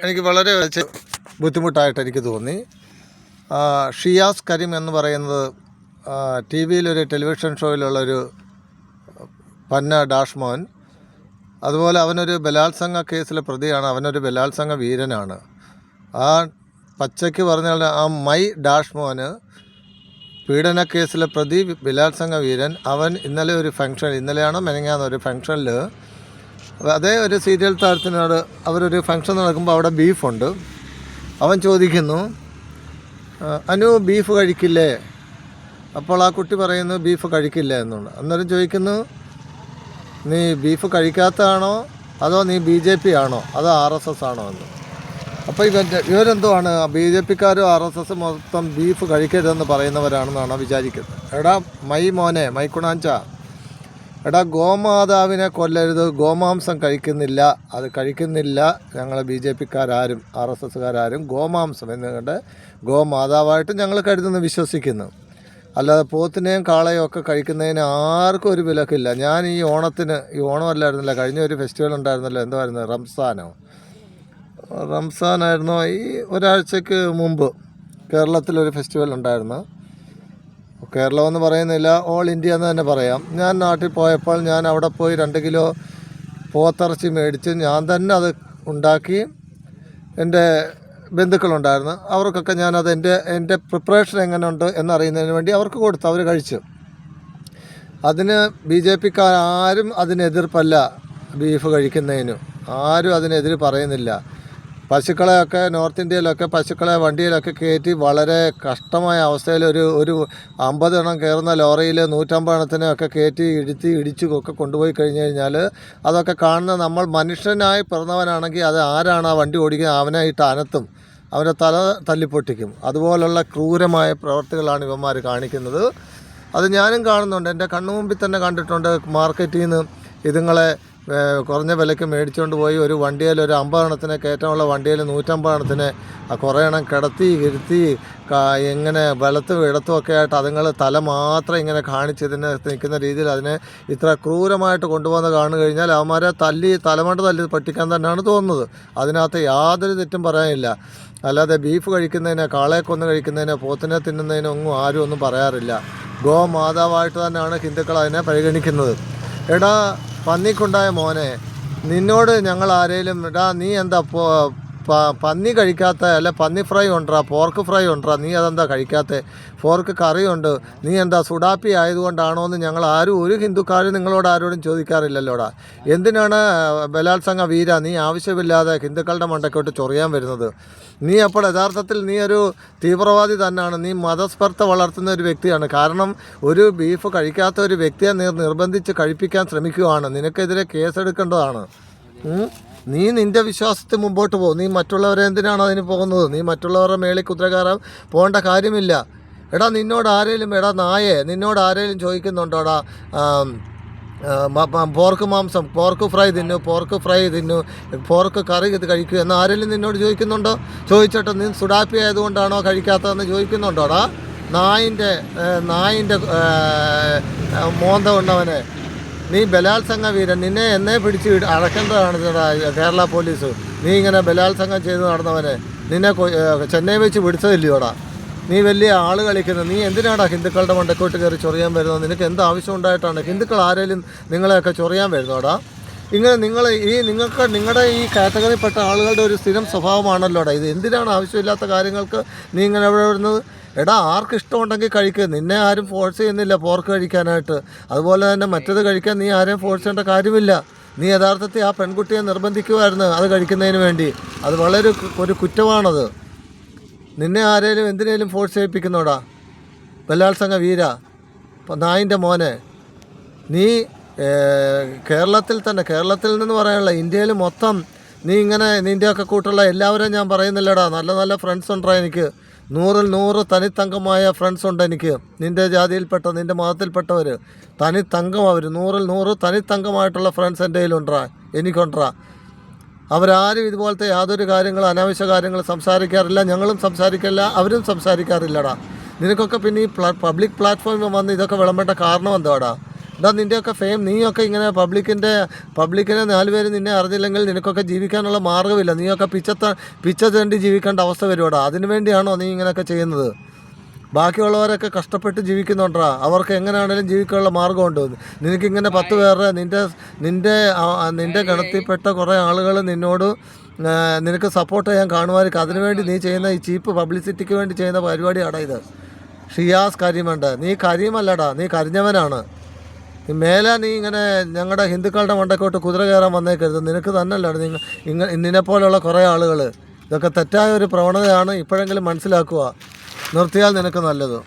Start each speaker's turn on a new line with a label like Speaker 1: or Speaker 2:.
Speaker 1: എനിക്ക് വളരെ ബുദ്ധിമുട്ടായിട്ട് എനിക്ക് തോന്നി. ഷിയാസ് കരീം എന്ന് പറയുന്നത് ടി വിയിലൊരു ടെലിവിഷൻ ഷോയിലുള്ളൊരു പന്ന ഡാഷ് മോൻ. അതുപോലെ അവനൊരു ബലാത്സംഗ കേസിലെ പ്രതിയാണ്, അവനൊരു ബലാത്സംഗ വീരനാണ്. ആ പച്ചയ്ക്ക് പറഞ്ഞാൽ ആ മൈ ഡാഷ് മോന് പീഡന കേസിലെ പ്രതി ബലാത്സംഗ വീരൻ. അവൻ ഇന്നലെ ഒരു ഫംഗ്ഷൻ, ഇന്നലെയാണോ മെനങ്ങാന്നോ ഒരു ഫംഗ്ഷനിൽ അതേ ഒരു സീരിയൽ താരത്തിനോട് അവരൊരു ഫംഗ്ഷൻ നടക്കുമ്പോൾ അവിടെ ബീഫുണ്ട്. അവൻ ചോദിക്കുന്നു, അനു ബീഫ് കഴിക്കില്ലേ? അപ്പോൾ ആ കുട്ടി പറയുന്നു ബീഫ് കഴിക്കില്ല എന്നുണ്ട്. അന്നേരം ചോദിക്കുന്നു, നീ ബീഫ് കഴിക്കാത്തതാണോ അതോ നീ BJP ആണോ അതോ RSS ആണോ എന്ന്. അപ്പോൾ ഇവരെന്തുവാണ്, BJPക്കാരും RSS മൊത്തം ബീഫ് കഴിക്കരുതെന്ന് പറയുന്നവരാണെന്നാണ് വിചാരിക്കുന്നത്. എടാ മോനെ മൈക്കുണാഞ്ച, എടാ ഗോമാതാവിനെ കൊല്ലരുത്, ഗോമാംസം കഴിക്കുന്നില്ല, അത് കഴിക്കുന്നില്ല. ഞങ്ങൾ BJPക്കാരും RSSകാരും ഗോമാംസം എന്നുകൊണ്ട് ഗോമാതാവായിട്ട് ഞങ്ങൾ കരുതുന്നു, വിശ്വസിക്കുന്നു. അല്ലാതെ പോത്തിനെയും കാളയും ഒക്കെ കഴിക്കുന്നതിന് ആർക്കും ഒരു വിലക്കില്ല. ഞാൻ ഈ ഓണമല്ലായിരുന്നില്ല, കഴിഞ്ഞ ഒരു ഫെസ്റ്റിവൽ ഉണ്ടായിരുന്നല്ലോ, എന്തായിരുന്നു, റംസാനായിരുന്നോ, ഈ ഒരാഴ്ചക്ക് മുമ്പ് കേരളത്തിലൊരു ഫെസ്റ്റിവൽ ഉണ്ടായിരുന്നു. കേരളമെന്ന് പറയുന്നില്ല, ഓൾ ഇന്ത്യ എന്ന് തന്നെ പറയാം. ഞാൻ നാട്ടിൽ പോയപ്പോൾ ഞാൻ അവിടെ പോയി 2 കിലോ പോത്തിറച്ചി മേടിച്ച് ഞാൻ തന്നെ അത് ഉണ്ടാക്കി. എൻ്റെ ബന്ധുക്കളുണ്ടായിരുന്നു, അവർക്കൊക്കെ ഞാനത് എൻ്റെ പ്രിപ്പറേഷൻ എങ്ങനെയുണ്ട് എന്നറിയുന്നതിന് വേണ്ടി അവർക്ക് കൊടുത്തു, അവർ കഴിച്ചു. അതിന് BJPക്കാരും അതിനെതിർപ്പല്ല, ബീഫ് കഴിക്കുന്നതിന് ആരും അതിനെതിര് പറയുന്നില്ല. പശുക്കളെയൊക്കെ നോർത്ത് ഇന്ത്യയിലൊക്കെ പശുക്കളെ വണ്ടിയിലൊക്കെ കയറ്റി വളരെ കഷ്ടമായ അവസ്ഥയിൽ ഒരു 50 എണ്ണം കയറുന്ന ലോറിയിൽ 150 എണ്ണത്തിനെയൊക്കെ കയറ്റി ഇടിച്ചൊക്കെ കൊണ്ടുപോയി കഴിഞ്ഞ് കഴിഞ്ഞാൽ അതൊക്കെ കാണുന്ന നമ്മൾ മനുഷ്യനായി പിറന്നവനാണെങ്കിൽ അത് ആരാണ് ആ വണ്ടി ഓടിക്കുന്നത് അവനായിട്ട് അനത്തും, അവൻ്റെ തല തല്ലിപ്പൊട്ടിക്കും. അതുപോലുള്ള ക്രൂരമായ പ്രവർത്തികളാണ് ഇവന്മാർ കാണിക്കുന്നത്. അത് ഞാനും കാണുന്നുണ്ട്, എൻ്റെ കണ്ണുമുമ്പിൽ തന്നെ കണ്ടിട്ടുണ്ട്. മാർക്കറ്റിൽ നിന്ന് ഇതുങ്ങളെ കുറഞ്ഞ വിലയ്ക്ക് മേടിച്ചുകൊണ്ട് പോയി ഒരു വണ്ടിയിൽ ഒരു 50 എണ്ണത്തിനെ കയറ്റമുള്ള വണ്ടിയിൽ 150 എണ്ണത്തിനെ കുറേ എണ്ണം കിടത്തി ഇരുത്തി ഇങ്ങനെ വലത്തും ഇടത്തും ഒക്കെ ആയിട്ട് അതുങ്ങൾ തല മാത്രം ഇങ്ങനെ കാണിച്ച് ഇതിനെ നിൽക്കുന്ന രീതിയിൽ അതിനെ ഇത്ര ക്രൂരമായിട്ട് കൊണ്ടുപോകുന്ന കാണു കഴിഞ്ഞാൽ അവന്മാരെ തലമണ്ട തല്ലി പട്ടിക്കാൻ തന്നെയാണ് തോന്നുന്നത്. അതിനകത്ത് യാതൊരു തെറ്റും പറയാനില്ല. അല്ലാതെ ബീഫ് കഴിക്കുന്നതിനെ, കാളയെ കൊന്ന് കഴിക്കുന്നതിനെ, പോത്തിനെ തിന്നുന്നതിനോ ആരും ഒന്നും പറയാറില്ല. ഗോമാതാവായിട്ട് തന്നെയാണ് ഹിന്ദുക്കൾ അതിനെ പരിഗണിക്കുന്നത്. എടാ പന്നിക്കുണ്ടായ മോനെ, നിന്നോട് ഞങ്ങൾ ആരേലും എടാ നീ എന്താ പന്നി കഴിക്കാത്ത, അല്ല പന്നി ഫ്രൈ ഉണ്ടാ, പോർക്ക് ഫ്രൈ ഉണ്ടാ, നീ അതെന്താ കഴിക്കാത്ത? പോർക്ക് കറിയുണ്ട്, നീ എന്താ സുഡാപ്പി ആയതുകൊണ്ടാണോ എന്ന് ഞങ്ങൾ ഒരു ഹിന്ദുക്കാരും നിങ്ങളോട് ആരോടും ചോദിക്കാറില്ലല്ലോടാ. എന്തിനാണ് ബലാത്സംഗ വീര നീ ആവശ്യമില്ലാതെ ഹിന്ദുക്കളുടെ മണ്ടക്കോട്ട് ചൊറിയാൻ വരുന്നത്? നീ അപ്പോൾ യഥാർത്ഥത്തിൽ നീ ഒരു തീവ്രവാദി തന്നെയാണ്, നീ മതസ്പർദ്ധ വളർത്തുന്ന ഒരു വ്യക്തിയാണ്. കാരണം ഒരു ബീഫ് കഴിക്കാത്ത ഒരു വ്യക്തിയെ നിർബന്ധിച്ച് കഴിപ്പിക്കാൻ ശ്രമിക്കുകയാണ്. നിനക്കെതിരെ കേസെടുക്കേണ്ടതാണ്. നീ നിൻ്റെ വിശ്വാസത്തിൽ മുമ്പോട്ട് പോകും. നീ മറ്റുള്ളവരെ എന്തിനാണ് അതിന് പോകുന്നത്? നീ മറ്റുള്ളവരുടെ മേളിൽ കുതിര കയറാൻ പോകേണ്ട കാര്യമില്ല. എടാ നിന്നോട് ആരെങ്കിലും, എടാ നായേ, നിന്നോട് ആരെങ്കിലും ചോദിക്കുന്നുണ്ടോടാ പോർക്ക് മാംസം, പോർക്ക് ഫ്രൈ തിന്നു, പോർക്ക് കറി കഴിക്കൂ എന്ന് ആരെങ്കിലും നിന്നോട് ചോദിക്കുന്നുണ്ടോ? ചോദിച്ചിട്ട് നീ സുഡാപ്പി ആയതുകൊണ്ടാണോ കഴിക്കാത്തതെന്ന് ചോദിക്കുന്നുണ്ടോടാ? നായിൻ്റെ മോന്ത കൊണ്ടവനെ, നീ ബലാത്സംഗ വീരൻ, നിന്നെ എന്നെ പിടിച്ച് അടക്കേണ്ടതാണ് കേരള പോലീസ്. നീ ഇങ്ങനെ ബലാത്സംഗം ചെയ്ത് നടന്നവനെ നിന്നെ ചെന്നൈ വെച്ച് പിടിച്ചതില്ലയോടാ? നീ വലിയ ആൾ കളിക്കുന്നത്. നീ എന്തിനാടാ ഹിന്ദുക്കളുടെ മണ്ടക്കോട്ട് കയറി ചൊറിയാൻ വരുന്നത്? നിനക്ക് എന്ത് ആവശ്യം ഉണ്ടായിട്ടാണ്? ഹിന്ദുക്കൾ ആരെങ്കിലും നിങ്ങളെയൊക്കെ ചൊറിയാൻ വരുന്നോടാ? ഇങ്ങനെ നിങ്ങളുടെ ഈ കാറ്റഗറിയിൽപ്പെട്ട ആളുകളുടെ ഒരു സ്ഥിരം സ്വഭാവമാണല്ലോടാ ഇത്. എന്തിനാണ് ആവശ്യമില്ലാത്ത കാര്യങ്ങൾക്ക് നീ ഇങ്ങനെ എവിടെ വരുന്നത്? എടാ ആർക്ക് ഇഷ്ടമുണ്ടെങ്കിൽ കഴിക്കുക, നിന്നെ ആരും ഫോഴ്സ് ചെയ്യുന്നില്ല പോർക്ക് കഴിക്കാനായിട്ട്. അതുപോലെ തന്നെ മറ്റത് കഴിക്കാൻ നീ ആരെയും ഫോഴ്സ് ചെയ്യേണ്ട കാര്യമില്ല. നീ യഥാർത്ഥത്തിൽ ആ പെൺകുട്ടിയെ നിർബന്ധിക്കുമായിരുന്നു അത് കഴിക്കുന്നതിന് വേണ്ടി. അത് വളരെ ഒരു കുറ്റമാണത്. നിന്നെ ആരേലും എന്തിനേലും ഫോഴ്സ് ചെയ്യിപ്പിക്കുന്നോടാ? ബലാത്സംഗ വീര, നായിൻ്റെ മോനെ, നീ കേരളത്തിൽ നിന്ന് പറയാനുള്ള ഇന്ത്യയിൽ മൊത്തം നീ ഇങ്ങനെ നിൻ്റെയൊക്കെ കൂട്ടുള്ള എല്ലാവരും ഞാൻ പറയുന്നില്ലടാ. നല്ല നല്ല ഫ്രണ്ട്സ് ഉണ്ടാ എനിക്ക്, 100ൽ 100 തനിത്തങ്കമായ ഫ്രണ്ട്സ് ഉണ്ട് എനിക്ക്. നിൻ്റെ ജാതിയിൽപ്പെട്ട, നിൻ്റെ മതത്തിൽപ്പെട്ടവർ തനിത്തങ്കം, അവർ 100ൽ 100 തനിത്തങ്കമായിട്ടുള്ള ഫ്രണ്ട്സ് എൻ്റെ കയ്യിലുണ്ടാ, എനിക്കുണ്ടാ. അവരാരും ഇതുപോലത്തെ യാതൊരു കാര്യങ്ങളും അനാവശ്യ കാര്യങ്ങൾ സംസാരിക്കാറില്ല. ഞങ്ങളും സംസാരിക്കില്ല, അവരും സംസാരിക്കാറില്ലടാ. നിനക്കൊക്കെ പിന്നെ ഈ പബ്ലിക് പ്ലാറ്റ്ഫോമിൽ വന്ന് ഇതൊക്കെ വിളമ്പേണ്ട കാരണം എന്താടാ? എടാ നിൻ്റെയൊക്കെ ഫെയിം, നീയൊക്കെ ഇങ്ങനെ പബ്ലിക്കിനെ 4 പേര് നിന്നെ അറിഞ്ഞില്ലെങ്കിൽ നിനക്കൊക്കെ ജീവിക്കാനുള്ള മാർഗ്ഗമില്ല. നീയൊക്കെ പിച്ച തേണ്ടി ജീവിക്കേണ്ട അവസ്ഥ വരുവാടാ. അതിനു വേണ്ടിയാണോ നീ ഇങ്ങനെയൊക്കെ ചെയ്യുന്നത്? ബാക്കിയുള്ളവരൊക്കെ കഷ്ടപ്പെട്ട് ജീവിക്കുന്നുണ്ടാ, അവർക്ക് എങ്ങനെയാണെങ്കിലും ജീവിക്കാനുള്ള മാർഗ്ഗമുണ്ട്. നിനക്കിങ്ങനെ 10 പേരുടെ നിൻ്റെ ഗണത്തിൽപ്പെട്ട കുറേ ആളുകൾ നിനക്ക് സപ്പോർട്ട് ചെയ്യാൻ കാണുമായിരിക്കും. അതിനുവേണ്ടി നീ ചെയ്യുന്ന ഈ ചീപ്പ് പബ്ലിസിറ്റിക്ക് വേണ്ടി ചെയ്യുന്ന പരിപാടിയാടാ ഇത്. ഷിയാസ് കരീമുണ്ട്, നീ കരീമല്ലടാ, നീ കരിഞ്ഞവനാണ്. മേലെ നീ ഇങ്ങനെ ഞങ്ങളുടെ ഹിന്ദുക്കളുടെ മണ്ടക്കോട്ട് കുതിര കയറാൻ വന്നേക്കരുത്. നിനക്ക് തന്നെയല്ലാണ് നിന്നെപ്പോലുള്ള കുറേ ആളുകൾ. ഇതൊക്കെ തെറ്റായ ഒരു പ്രവണതയാണ്. ഇപ്പോഴെങ്കിലും മനസ്സിലാക്കുക, നിർത്തിയാൽ നിനക്ക് നല്ലത്.